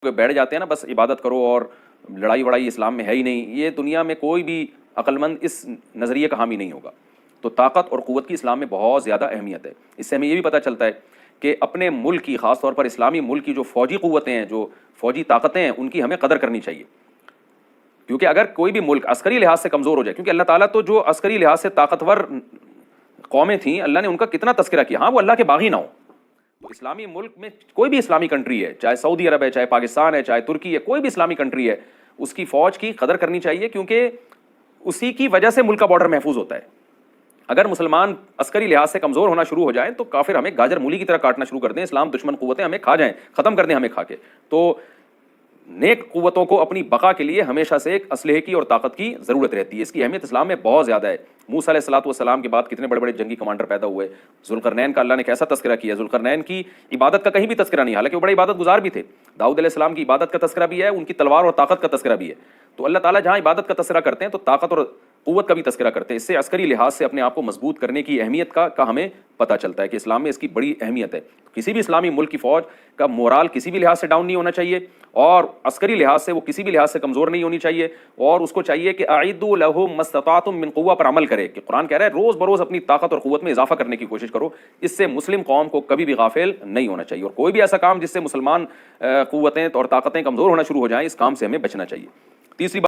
بیٹھ جاتے ہیں نا بس عبادت کرو اور لڑائی وڑائی اسلام میں ہے ہی نہیں، یہ دنیا میں کوئی بھی عقل مند اس نظریے کا حامی نہیں ہوگا۔ تو طاقت اور قوت کی اسلام میں بہت زیادہ اہمیت ہے۔ اس سے ہمیں یہ بھی پتہ چلتا ہے کہ اپنے ملک کی، خاص طور پر اسلامی ملک کی جو فوجی قوتیں ہیں، جو فوجی طاقتیں ہیں، ان کی ہمیں قدر کرنی چاہیے، کیونکہ اگر کوئی بھی ملک عسکری لحاظ سے کمزور ہو جائے، کیونکہ اللہ تعالیٰ تو جو عسکری لحاظ سے طاقتور قومیں تھیں اللہ نے ان کا کتنا تذکرہ کیا، ہاں وہ اللہ کے باغی نہ ہوں۔ تو اسلامی ملک میں کوئی بھی اسلامی کنٹری ہے، چاہے سعودی عرب ہے، چاہے پاکستان ہے، چاہے ترکی ہے، کوئی بھی اسلامی کنٹری ہے، اس کی فوج کی قدر کرنی چاہیے، کیونکہ اسی کی وجہ سے ملک کا بارڈر محفوظ ہوتا ہے۔ اگر مسلمان عسکری لحاظ سے کمزور ہونا شروع ہو جائیں تو کافر ہمیں گاجر مولی کی طرح کاٹنا شروع کر دیں، اسلام دشمن قوتیں ہمیں کھا جائیں، ختم کر دیں ہمیں کھا کے۔ تو نیک قوتوں کو اپنی بقا کے لیے ہمیشہ سے ایک اسلحے کی اور طاقت کی ضرورت رہتی ہے، اس کی اہمیت اسلام میں بہت زیادہ ہے۔ موسیٰ علیہ الصلوۃ والسلام کے بعد کتنے بڑے بڑے جنگی کمانڈر پیدا ہوئے، ذوالقرنین کا اللہ نے کیسا تذکرہ کیا، ذوالقرنین کی عبادت کا کہیں بھی تذکرہ نہیں، حالانکہ وہ بڑے عبادت گزار بھی تھے۔ داؤد علیہ السلام کی عبادت کا تذکرہ بھی ہے، ان کی تلوار اور طاقت کا تذکرہ بھی ہے۔ تو اللہ تعالیٰ جہاں عبادت کا تذکرہ کرتے ہیں تو طاقت اور قوت کا بھی تذکرہ کرتے ہیں، اس سے عسکری لحاظ سے اپنے آپ کو مضبوط کرنے کی اہمیت کا ہمیں پتہ چلتا ہے کہ اسلام میں اس کی بڑی اہمیت ہے۔ کسی بھی اسلامی ملک کی فوج کا مورال کسی بھی لحاظ سے ڈاؤن نہیں ہونا چاہیے، اور عسکری لحاظ سے وہ کسی بھی لحاظ سے کمزور نہیں ہونی چاہیے، اور اس کو چاہیے کہ اعدوا لهم ما استطعتم من قوہ پر عمل کرے، کہ قرآن کہہ رہا ہے روز بروز اپنی طاقت اور قوت میں اضافہ کرنے کی کوشش کرو۔ اس سے مسلم قوم کو کبھی بھی غافل نہیں ہونا چاہیے، اور کوئی بھی ایسا کام جس سے مسلمان قوتیں اور طاقتیں کمزور ہونا شروع ہو جائیں، اس کام سے ہمیں بچنا چاہیے۔ تیسری بات